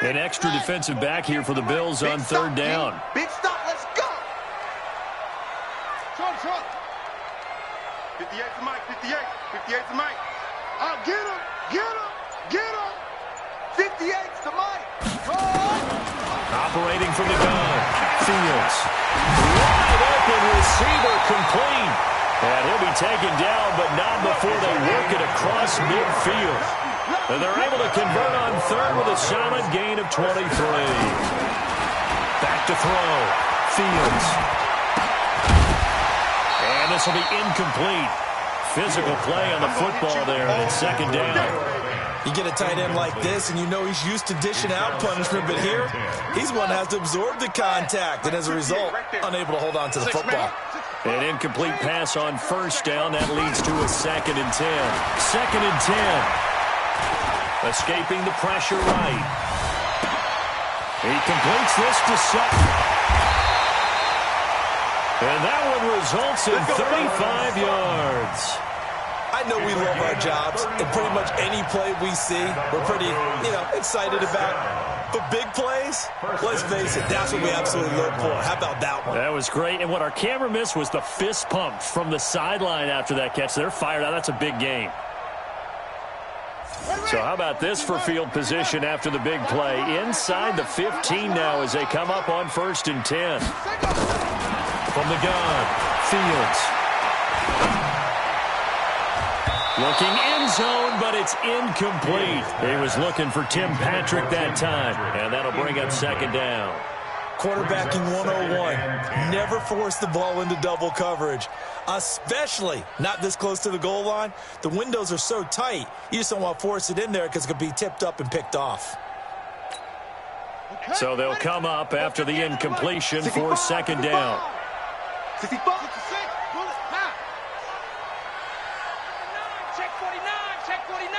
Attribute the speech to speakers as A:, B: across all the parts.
A: An extra defensive back here for the Bills on third down.
B: Big stop, let's go. 58 to Mike, 58 to Mike. Oh, get him. 58 to Mike.
A: Operating from the gun. Fields. Wide open receiver complete. And he'll be taken down, but not before they work it across midfield. And they're able to convert on third with a solid gain of 23. Back to throw. Fields. And this will be incomplete. Physical play on the football there, and it's second down.
C: You get a tight end like this, and you know he's used to dishing out punishment, but here, he's one that has to absorb the contact, and as a result, unable to hold on to the football.
A: An incomplete pass on first down. That leads to a 2nd and 10. 2nd and 10. Escaping the pressure right. He completes this to Sutton. And that one results in 35 yards.
C: I know we love our jobs, and pretty much any play we see, we're pretty, excited about. But big plays, let's face it, that's what we absolutely look for. How about that one?
A: That was great, and what our camera missed was the fist pump from the sideline after that catch. They're fired out. That's a big game. So how about this for field position after the big play? Inside the 15 now as they come up on 1st and 10. From the gun, Fields. Looking end zone, but it's incomplete. He was looking for Tim Patrick that time, and that'll bring up 2nd down.
C: Quarterbacking 101. Never force the ball into double coverage, especially not this close to the goal line. The windows are so tight, you just don't want to force it in there because it could be tipped up and picked off.
A: So they'll come up after the incompletion for 2nd down.
B: 64.
D: Check 49, check 49.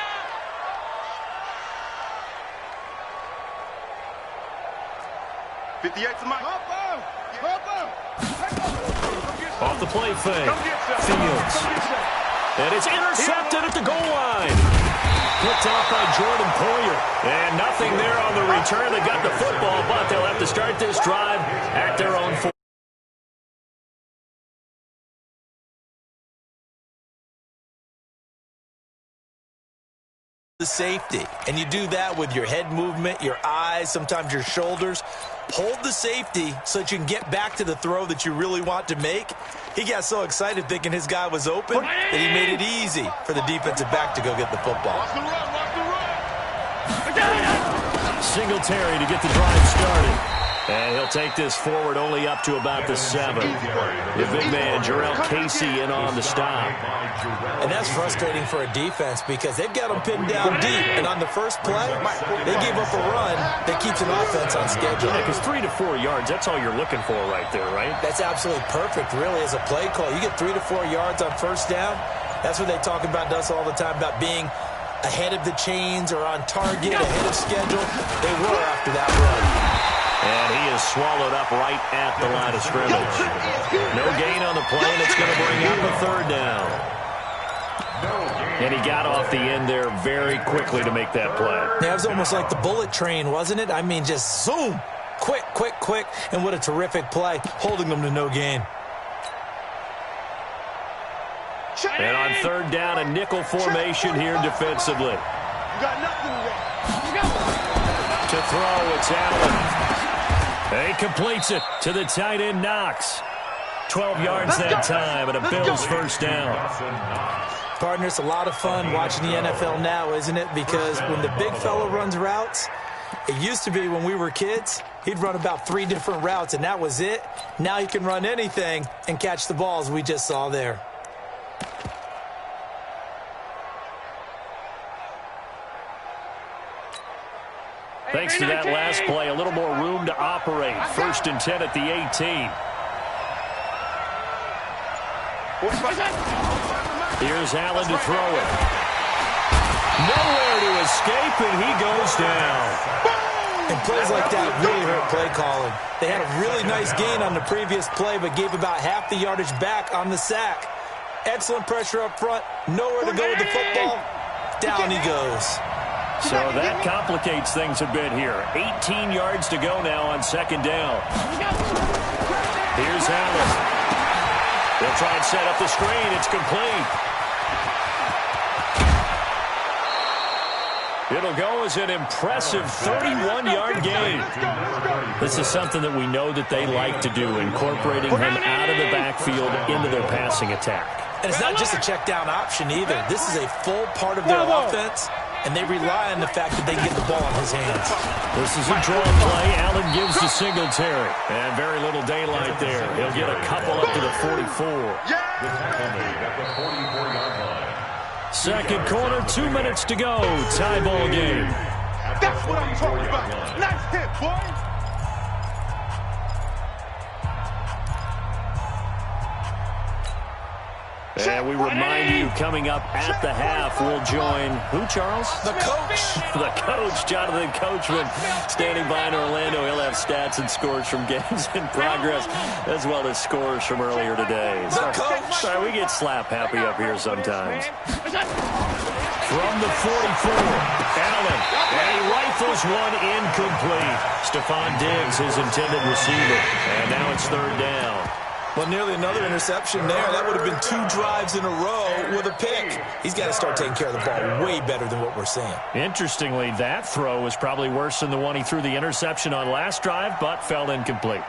B: To Mike.
A: Off the play fake. Fields. And it's intercepted at the goal line. Picked off by Jordan Poyer. And nothing there on the return. They got the football, but they'll have to start this drive at their own 4.
C: The safety, and you do that with your head movement, your eyes, sometimes your shoulders. Hold the safety so that you can get back to the throw that you really want to make. He got so excited thinking his guy was open that he made it easy for the defensive back to go get the football.
A: Singletary to get the drive started. And he'll take this forward only up to about the 7. The big man, Jarrell Casey, in on the stop.
C: And that's frustrating for a defense because they've got them pinned down deep. And on the first play, they gave up a run that keeps an offense on schedule.
A: Yeah, because 3 to 4 yards, that's all you're looking for right there, right?
C: That's absolutely perfect, really, as a play call. You get 3 to 4 yards on first down. That's what they talk about us all the time, about being ahead of the chains or on target, ahead of schedule. They were after that run.
A: And he is swallowed up right at the line of scrimmage. No gain on the play, and it's going to bring up a 3rd down. And he got off the end there very quickly to make that play.
C: Yeah, it was almost like the bullet train, wasn't it? I mean, just zoom. Quick, quick, quick. And what a terrific play, holding them to no gain.
A: And on 3rd down, a nickel formation here defensively.
B: You got nothing to
A: To throw, it's Allen. He completes it to the tight end, Knox. 12 yards that time, and a Bills 1st down.
C: Partner, it's a lot of fun watching the NFL now, isn't it? Because when the big fella runs routes, it used to be when we were kids, he'd run about 3 different routes, and that was it. Now he can run anything and catch the balls we just saw there.
A: Thanks to that last play, a little more room to operate. 1st and 10 at the 18. Here's Allen to throw it. Nowhere to escape, and he goes down.
C: And plays like that really hurt play calling. They had a really nice gain on the previous play, but gave about half the yardage back on the sack. Excellent pressure up front. Nowhere to go with the football. Down he goes.
A: So that complicates things a bit here. 18 yards to go now on second down. Here's Allen. They'll try and set up the screen. It's complete. It'll go as an impressive 31-yard gain. This is something that we know that they like to do, incorporating him out of the backfield into their passing attack.
C: And it's not just a check down option either. This is a full part of their offense, and they rely on the fact that they get the ball in his hands.
A: This is a draw play. Allen gives to Singletary. And very little daylight there. He'll get a couple up to the 44. Second quarter, 2 minutes to go. Tie ball game.
B: That's what I'm talking about. Nice hit, boy.
A: And we remind you, coming up at the half, we'll join who, Charles?
C: The coach.
A: The coach, Jonathan Coachman, standing by in Orlando. He'll have stats and scores from games in progress, as well as scores from earlier today.
C: The coach.
A: Sorry, we get slap happy up here sometimes. From the 44, Allen, and he rifles one incomplete. Stephon Diggs, his intended receiver, and now it's third down.
C: Well, nearly another interception there. That would have been 2 drives in a row with a pick. He's got to start taking care of the ball way better than what we're seeing.
A: Interestingly, that throw was probably worse than the one he threw the interception on last drive, but fell incomplete.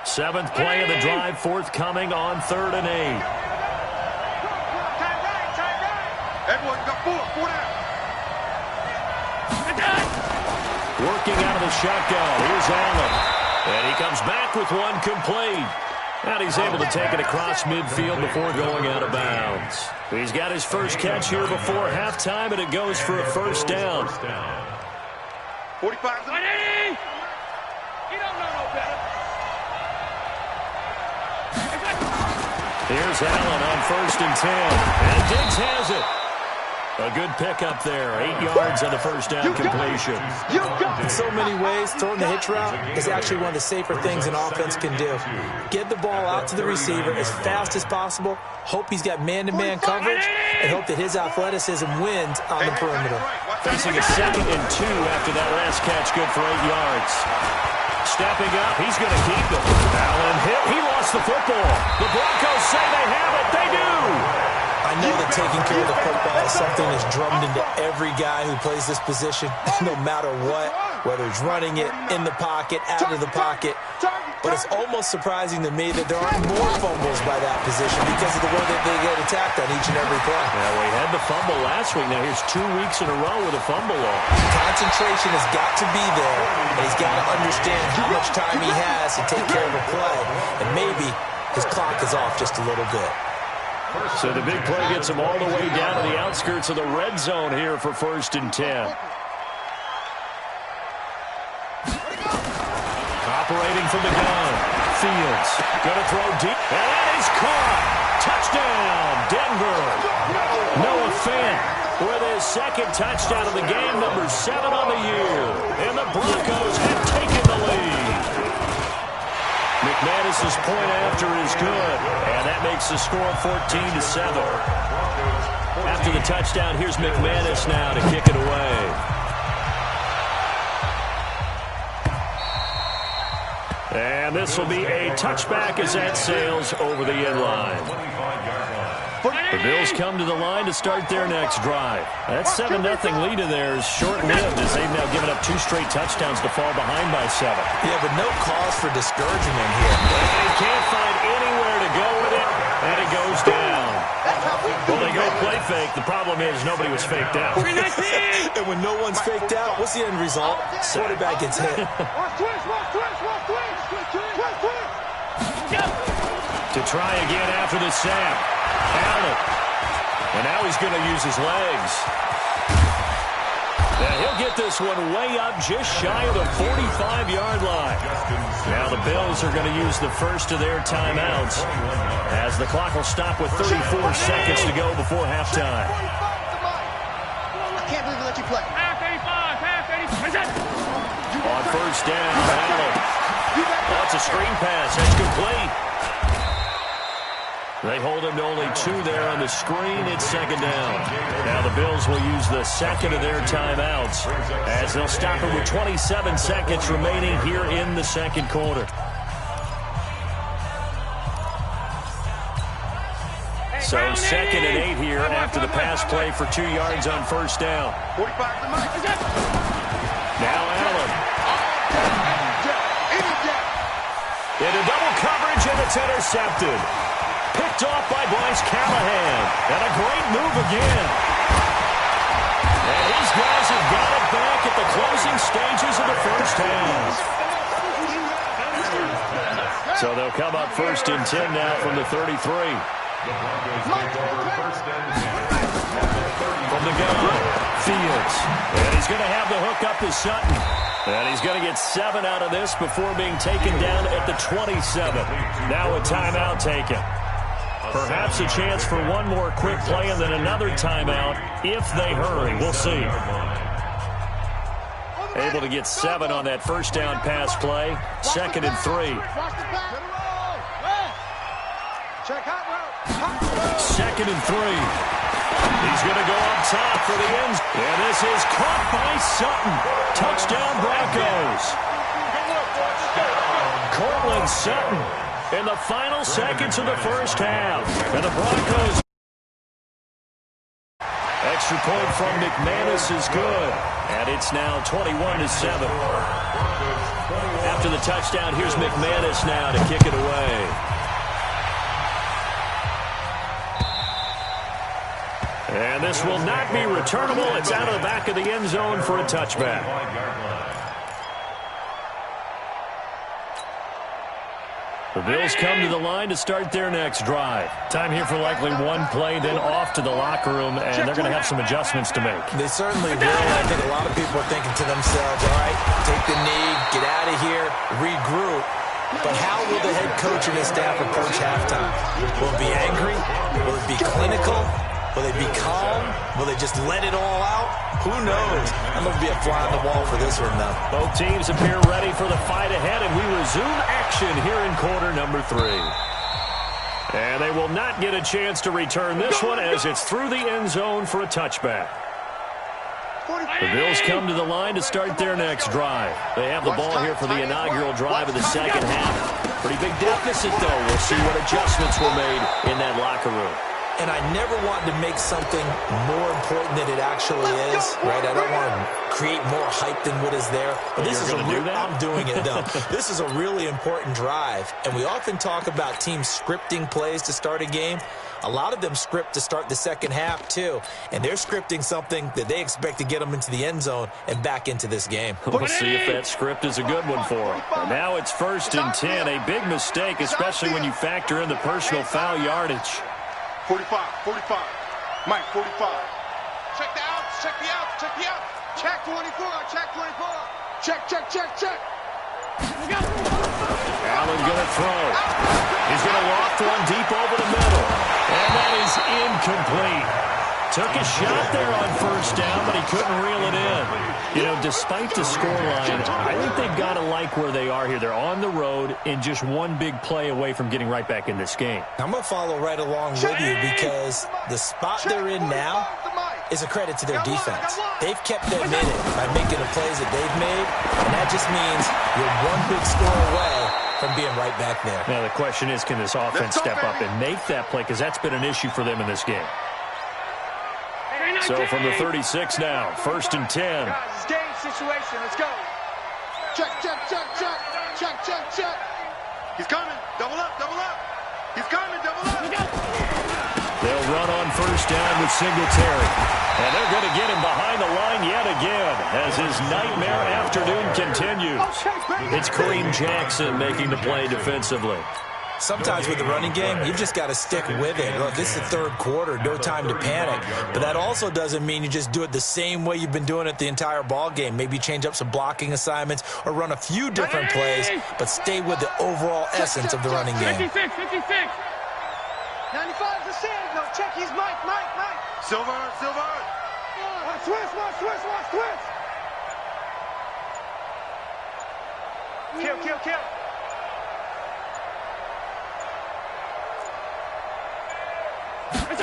A: Seventh play of the drive, forthcoming on 3rd and 8.
B: Everyone got 4 down.
A: Working out of the shotgun. Here's Allen. And he comes back with one complete. And he's able to take it across midfield before going out of bounds. He's got his first catch here before halftime, and it goes for a first down.
B: 45.
D: You don't know no better.
A: Here's Allen on 1st and 10. And Diggs has it. A good pickup there. 8 yards on the first down completion.
C: In so many ways, throwing the hitch route is actually one of the safer things an offense can do. Get the ball out to the receiver as fast as possible, hope he's got man-to-man coverage, and hope that his athleticism wins on the perimeter.
A: Facing a 2nd and 2 after that last catch, good for 8 yards. Stepping up, he's going to keep it. Allen hit, he lost the football. The Broncos say they have it, they do!
C: I know that taking care of the football is something that's drummed into every guy who plays this position, no matter what, whether he's running it, in the pocket, out of the pocket. But it's almost surprising to me that there aren't more fumbles by that position because of the way that they get attacked on each and every play.
A: Yeah, we had the fumble last week. Now here's 2 weeks in a row with a fumble loss.
C: Concentration has got to be there, and he's got to understand how much time he has to take care of a play. And maybe his clock is off just a little bit.
A: So the big play gets him all the way down to the outskirts of the red zone here for 1st and 10. Operating from the gun. Fields going to throw deep. And that is caught. Touchdown, Denver. Noah Fant with his 2nd touchdown of the game, number 7 on the year. And the Broncos have taken the lead. McManus's point after is good, and that makes the score 14-7. After the touchdown, here's McManus now to kick it away. And this will be a touchback as that sails over the end line. The Bills come to the line to start their next drive. That 7-0 lead of theirs short-lived as they've now given up 2 straight touchdowns to fall behind by 7.
C: Yeah, but no cause for discouragement here.
A: They can't find anywhere to go with it, and it goes down. Well, they go play fake. The problem is nobody was faked out.
C: And when no one's faked out, what's the end result? Quarterback gets hit.
A: To try again after the sack. Allen. And now he's going to use his legs. And he'll get this one way up just shy of the 45-yard line. Now the Bills are going to use the first of their timeouts as the clock will stop with 34 seconds to go before halftime.
B: I can't believe we let you play.
D: Half 85.
A: On 1st down, Allen. That's a screen pass. That's complete. They hold him to only 2 there on the screen. It's second down. Now the Bills will use the second of their timeouts as they'll stop it with 27 seconds remaining here in the second quarter. So second and 8 here after the pass play for 2 yards on first down. Now Allen. Into double coverage, and it's intercepted. Picked off by Bryce Callahan. And a great move again. And these guys have got it back at the closing stages of the first half. So they'll come up first and 10 now from the 33. From the gun, Fields. And he's going to have the hook up to Sutton. And he's going to get 7 out of this before being taken down at the 27. Now a timeout taken. Perhaps a chance for one more quick play and then another timeout if they hurry. We'll see. Able to get 7 on that first down pass play. Second and 3. Second and 3. He's going to go up top for the end. And this is caught by Sutton. Touchdown Broncos. Cortland Sutton in the final seconds of the first half. And the Broncos. Extra point from McManus is good. And it's now 21-7. After the touchdown, here's McManus now to kick it away. And this will not be returnable. It's out of the back of the end zone for a touchback. The Bills come to the line to start their next drive. Time here for likely one play, then off to the locker room, and they're going to have some adjustments to make.
C: They certainly will. I think a lot of people are thinking to themselves, all right, take the knee, get out of here, regroup. But how will the head coach and his staff approach halftime? Will it be angry? Will it be clinical? Will they be calm? Will they just let it all out? Who knows? I'm going to be a fly on the wall for this one, though.
A: Both teams appear ready for the fight ahead, and we resume action here in quarter number 3. And they will not get a chance to return this one as it's through the end zone for a touchback. The Bills come to the line to start their next drive. They have the ball here for the inaugural drive of the second half. Pretty big deficit, though. We'll see what adjustments were made in that locker room.
C: And I never want to make something more important than it actually is, right? I don't want to create more hype than what is there. But this is I'm doing it, though. This is a really important drive. And we often talk about teams scripting plays to start a game. A lot of them script to start the second half, too. And they're scripting something that they expect to get them into the end zone and back into this game.
A: We'll see if that script is a good one for them. And now it's first and 10. A big mistake, especially when you factor in the personal foul yardage.
B: 45. Mike, 45. Check the outs, check the outs, check the outs. Check 24, check 24. Check.
A: Allen going to throw. He's going to loft one deep over the middle. And that is incomplete. Took a shot there on first down, but he couldn't reel it in. You know, despite the scoreline, I think they've got to like where they are here. They're on the road and just one big play away from getting right back in this game.
C: I'm going to follow right along with you because the spot they're in now is a credit to their defense. They've kept them in it by making the plays that they've made, and that just means you're one big score away from being right back there.
A: Now, the question is, can this offense step up and make that play? Because that's been an issue for them in this game. So from the 36 now, first and 10.
B: Guys, it's game situation. Let's go. Check. He's coming. Double up. He's coming. Double up.
A: They'll run on first down with Singletary. And they're going to get him behind the line yet again as his nightmare afternoon continues. It's Kareem Jackson making the play defensively.
C: Sometimes with the running game, you've just got to stick with it. Look, this is the third quarter, no time to panic. But that also doesn't mean you just do it the same way you've been doing it the entire ball game. Maybe change up some blocking assignments or run a few different plays, but stay with the overall essence of the running game.
D: 56.
B: 95 is the sand. No, check. He's Mike. Silver. Watch twist. Kill.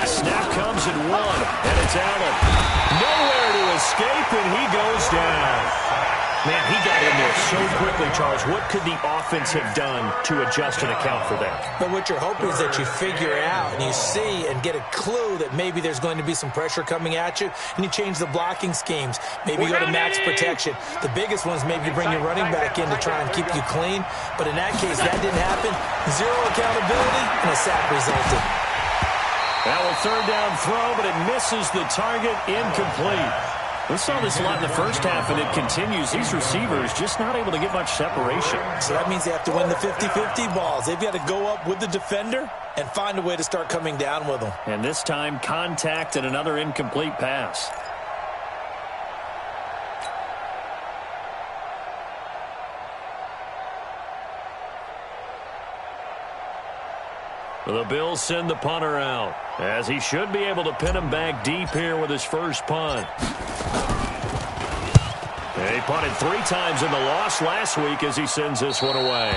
A: Snap comes at 1, and it's Allen. Nowhere to escape, and he goes down. Man, he got in there so quickly, Charles. What could the offense have done to adjust and account for that?
C: But what you're hoping is that you figure out and you see and get a clue that maybe there's going to be some pressure coming at you, and you change the blocking schemes. Maybe you go to max protection. The biggest one is maybe you bring your running back in to try and keep you clean. But in that case, that didn't happen. Zero accountability, and a sack resulted.
A: Now a third down throw, but it misses the target, incomplete. We saw this a lot in the first half, and it continues. These receivers just not able to get much separation.
C: So that means they have to win the 50-50 balls. They've got to go up with the defender and find a way to start coming down with them.
A: And this time, contact and another incomplete pass. The Bills send the punter out, as he should be able to pin him back deep here with his first punt. He punted 3 times in the loss last week as he sends this one away.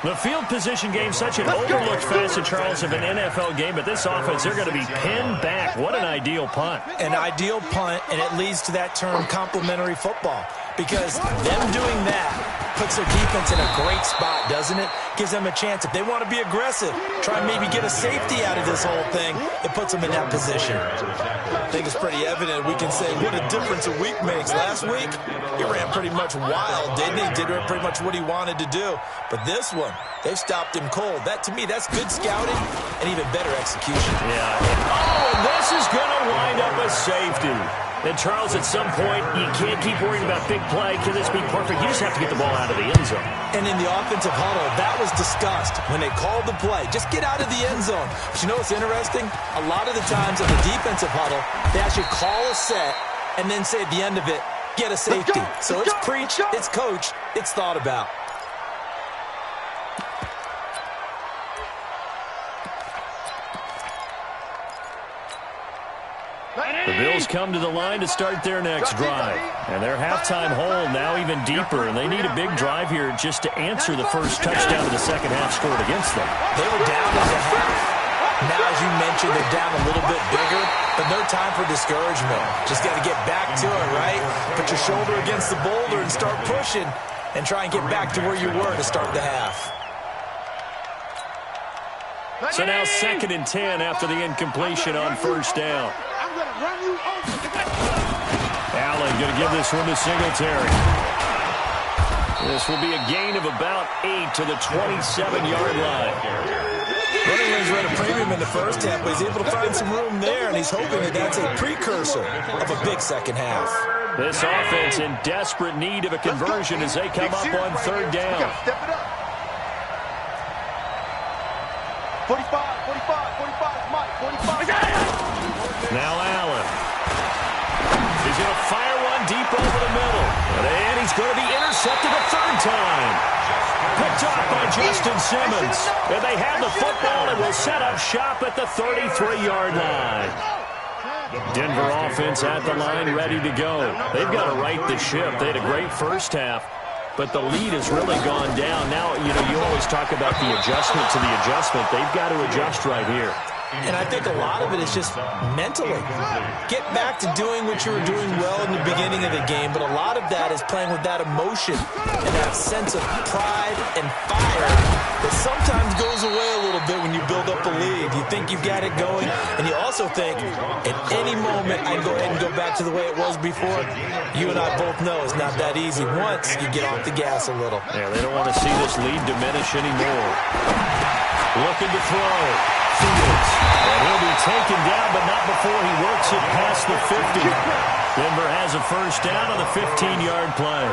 A: The field position game, such an overlooked facet, Charles, of an NFL game, but this offense, they're going to be pinned back. What an ideal punt.
C: An ideal punt, and it leads to that term complementary football, because them doing that puts their defense in a great spot, doesn't it? Gives them a chance. If they want to be aggressive, try and maybe get a safety out of this whole thing, it puts them in that position. I think it's pretty evident. We can say what a difference a week makes. Last week, he ran pretty much wild, didn't he? Did pretty much what he wanted to do. But this one, they've stopped him cold. That, to me, that's good scouting and even better execution.
A: Yeah. Oh, and this is going to wind up a safety. And, Charles, at some point, you can't keep worrying about big play. Can this be perfect? You just have to get the ball out of the end zone.
C: And in the offensive huddle, that was discussed when they called the play. Just get out of the end zone. But you know what's interesting? A lot of the times in the defensive huddle, they actually call a set and then say at the end of it, get a safety. So it's preached, it's coached, it's thought about.
A: The Bills come to the line to start their next drive. And their halftime hole now even deeper, and they need a big drive here just to answer the first touchdown of the second half scored against them.
C: They were down at the half. Now, as you mentioned, they're down a little bit bigger, but no time for discouragement. Just got to get back to it, right? Put your shoulder against the boulder and start pushing and try and get back to where you were to start the half.
A: So now 2nd and 10 after the incompletion on first down. Allen going to give this one to Singletary. This will be a gain of about 8 to the 27-yard line.
C: Running lanes were at a premium in the first half, but he's able to find some room there, and he's hoping that that's a precursor of a big second half.
A: This offense in desperate need of a conversion as they come up on 3rd down.
B: 45, Mike, 45.
A: Now Allen. He's going to fire one deep over the middle. And he's going to be intercepted a 3rd time. Picked off by Justin Simmons. And they have the football and will set up shop at the 33-yard line. Denver offense at the line, ready to go. They've got to right the ship. They had a great first half, but the lead has really gone down. Now, you always talk about the adjustment to the adjustment. They've got to adjust right here.
C: And I think a lot of it is just mentally. Get back to doing what you were doing well in the beginning of the game, but a lot of that is playing with that emotion and that sense of pride and fire that sometimes goes away a little bit when you build up a lead. You think you've got it going, and you also think at any moment I can go ahead and go back to the way it was before. You and I both know it's not that easy once you get off the gas a little.
A: Yeah, they don't want to see this lead diminish anymore. Looking to throw. Fields. And he'll be taken down, but not before he works it past the 50. Denver has a first down on the 15-yard play.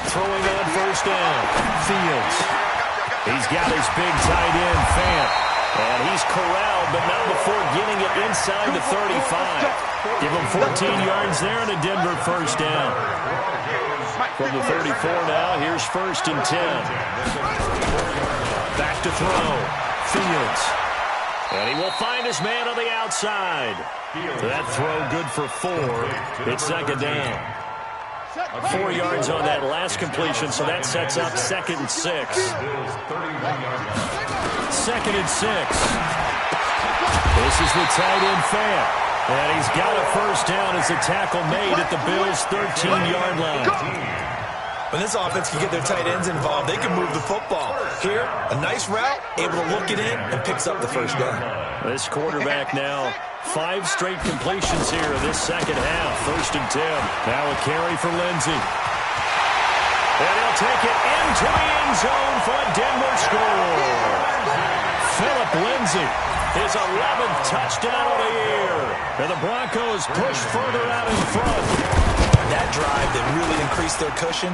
A: Throwing on first down. Fields. He's got his big tight end, Fant. And he's corralled, but not before getting it inside the 35. Give him 14 yards there and a Denver first down. From the 34 now, here's 1st and 10. Back to throw. Fields. And he will find his man on the outside. That throw good for 4. It's 2nd down. 4 yards on that last completion, so that sets up 2nd and 6. 2nd and 6. This is the tight end Fant. And he's got a first down as a tackle made at the Bills' 13-yard line.
C: When this offense can get their tight ends involved, they can move the football. Here, a nice route, able to look it in, and picks up the first down.
A: This quarterback now, 5 straight completions here in this second half. 1st and 10. Now a carry for Lindsey. And he'll take it into the end zone for a Denver score. Philip Lindsey, his 11th touchdown of the year. And the Broncos push further out in front.
C: That drive that really increased their cushion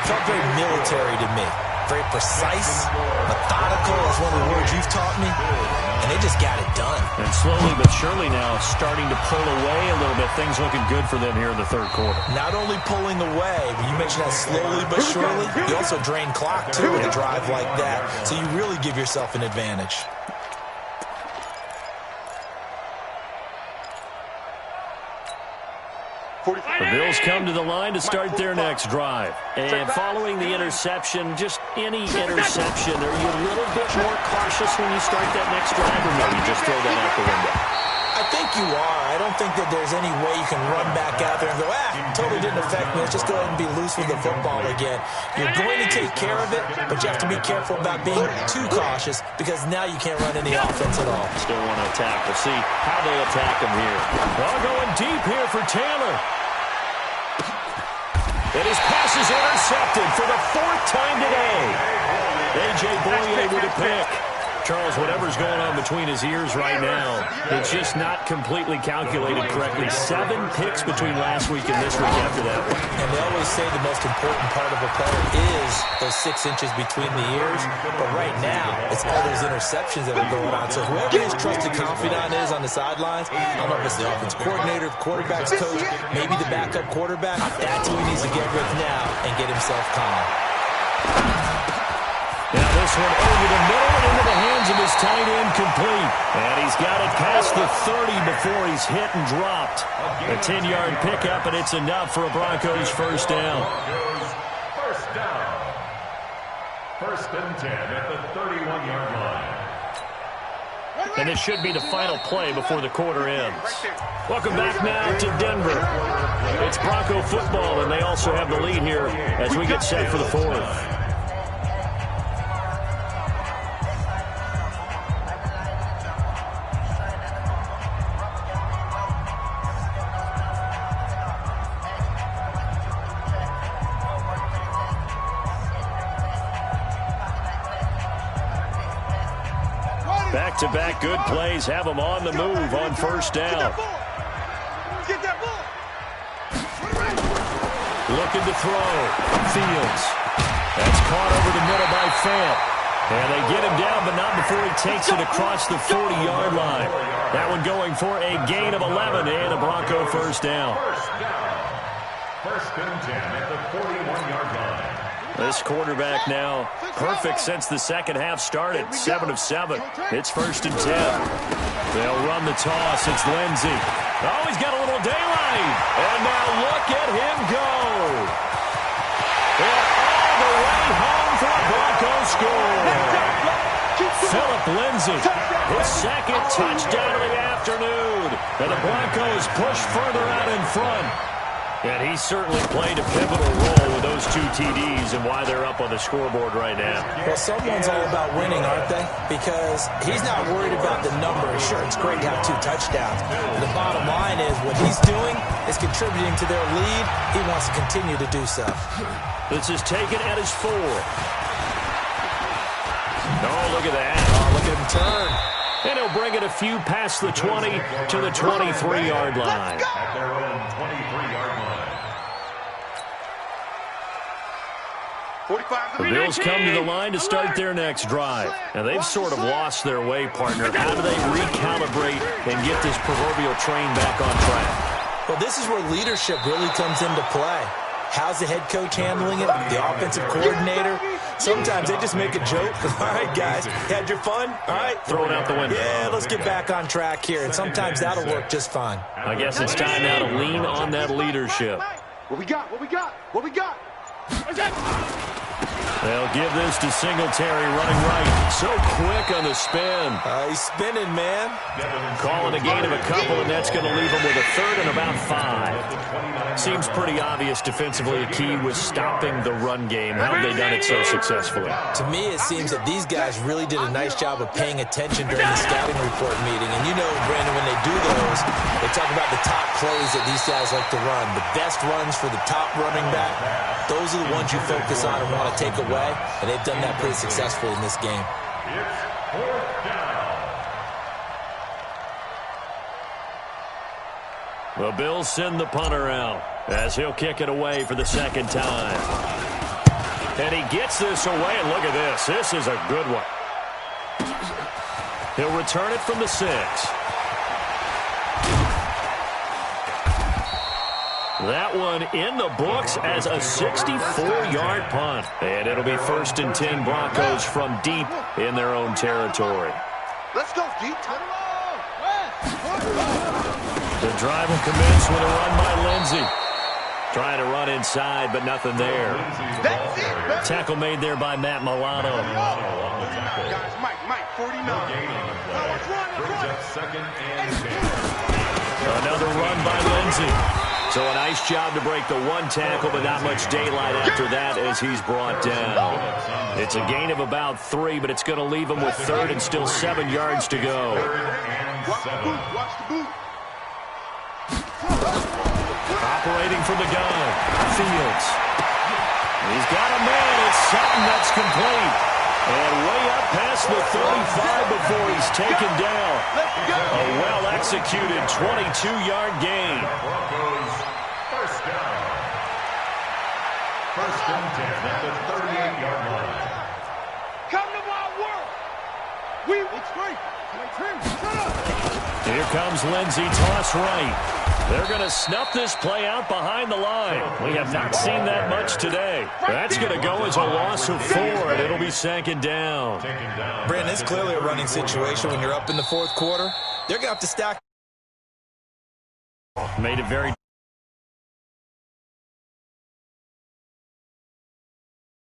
C: felt very military to me. Very precise, methodical. That's one of the words you've taught me. And they just got it done.
A: And slowly but surely now starting to pull away a little bit. Things looking good for them here in the 3rd quarter.
C: Not only pulling away, but you mentioned that slowly but surely. You also drain clock, too, with a drive like that. So you really give yourself an advantage.
A: The Bills come to the line to start their next drive. And following the interception, just any interception, are you a little bit more cautious when you start that next drive, or maybe just throw that out the window?
C: I think you are. I don't think that there's any way you can run back out there and go, totally didn't affect me. Let's just go ahead and be loose with the football again. You're going to take care of it, but you have to be careful about being too cautious because now you can't run any offense at all.
A: Still want to attack. We'll see how they attack him here. Well, going deep here for Taylor. And his pass is intercepted for the 4th time today. A.J. Boye with a pick. Charles, whatever's going on between his ears right now, it's just not completely calculated correctly. 7 picks between last week and this week after that one.
C: And they always say the most important part of a player is those 6 inches between the ears. But right now, it's all those interceptions that are going on. So whoever his trusted confidant is on the sidelines, I don't know if it's the offense coordinator, the quarterback's coach, maybe the backup quarterback, that's who he needs to get with now and get himself calm.
A: Now this one over the middle and into the hands of his tight end complete. And he's got it past the 30 before he's hit and dropped. A 10-yard pickup, and it's enough for a Broncos first down.
E: First down. 1st and 10 at the 31-yard line.
A: And this should be the final play before the quarter ends. Welcome back now to Denver. It's Bronco football, and they also have the lead here as we get set for the 4th. Back-to-back good plays have them on the move on first down.
B: Get that ball.
A: Looking to throw. Fields. That's caught over the middle by Fant. And they get him down, but not before he takes it across the 40-yard line. That one going for a gain of 11 and a Bronco first down.
E: 1st and 10 at the 41-yard line.
A: This quarterback now perfect since the second half started. 7 of 7. It's 1st and 10. They'll run the toss. It's Lindsey. Oh, he's got a little daylight. And now look at him go. And all the way home for a Bronco score. Philip Lindsey, his 2nd touchdown of the afternoon. And the Broncos push further out in front. And he certainly played a pivotal role with those 2 TDs and why they're up on the scoreboard right now.
C: Well, someone's all about winning, aren't they? Because he's not worried about the number. Sure, it's great to have 2 touchdowns. But the bottom line is what he's doing is contributing to their lead. He wants to continue to do so.
A: This is taken at his 4. Oh, look at that.
C: Oh, look at him turn.
A: And he'll bring it a few past the 20 to the 23-yard line.
E: At their own 23-yard line.
A: The Bills come to the line to start their next drive. And they've sort of lost their way, partner. How do they recalibrate and get this proverbial train back on track?
C: Well, this is where leadership really comes into play. How's the head coach handling it? The offensive coordinator? Sometimes they just make a joke. All right, guys, had your fun? All right.
A: Throw it out the window.
C: Yeah, let's get back on track here. And sometimes that'll work just fine.
A: I guess it's time now to lean on that leadership.
B: What we got? What we got? What we got?
A: They'll give this to Singletary running right. So quick on the spin.
C: He's spinning, man.
A: Calling a gain of a couple, and that's going to leave him with a third and about 5. Seems pretty obvious defensively. A key was stopping the run game. How have they done it so successfully?
C: To me, it seems that these guys really did a nice job of paying attention during the scouting report meeting. And you know, Brandon, when they do those, they talk about the top plays that these guys like to run. The best runs for the top running back. Those are the ones you focus on and want to take away, and they've done that pretty successfully in this game.
E: It's 4th down.
A: The Bills send the punter out as he'll kick it away for the second time. And he gets this away, and look at this. This is a good one. He'll return it from the 6. That one in the books as a 64-yard punt. And it'll be 1st and 10 Broncos from deep in their own territory.
B: Let's go, deep.
A: The drive will commence with a run by Lindsey. Trying to run inside, but nothing there.
B: That's it.
A: Tackle made there by Matt Milano.
B: Guys, Mike, 49.
E: Brings up 2nd and 10.
A: Another run by Lindsey. So a nice job to break the one tackle, but not much daylight after that as he's brought down. It's a gain of about 3, but it's going to leave him with 3rd and still 7 yards to go.
B: Watch the boot.
A: Operating from the gun, Fields. He's got a man. It's Sutton that's complete. And way up past the 35 before he's taken down. A well-executed 22-yard gain.
E: Broncos, 1st down. 1st and 10 at the 38-yard line.
B: Come to my world. It's great.
A: Here comes Lindsey, toss right. They're going to snuff this play out behind the line. We have not seen that much today. That's going to go as a loss of 4, and it'll be 2nd down.
C: Brandon, it's clearly a running situation when you're up in the 4th quarter. They're going to have to stack.
A: Made it very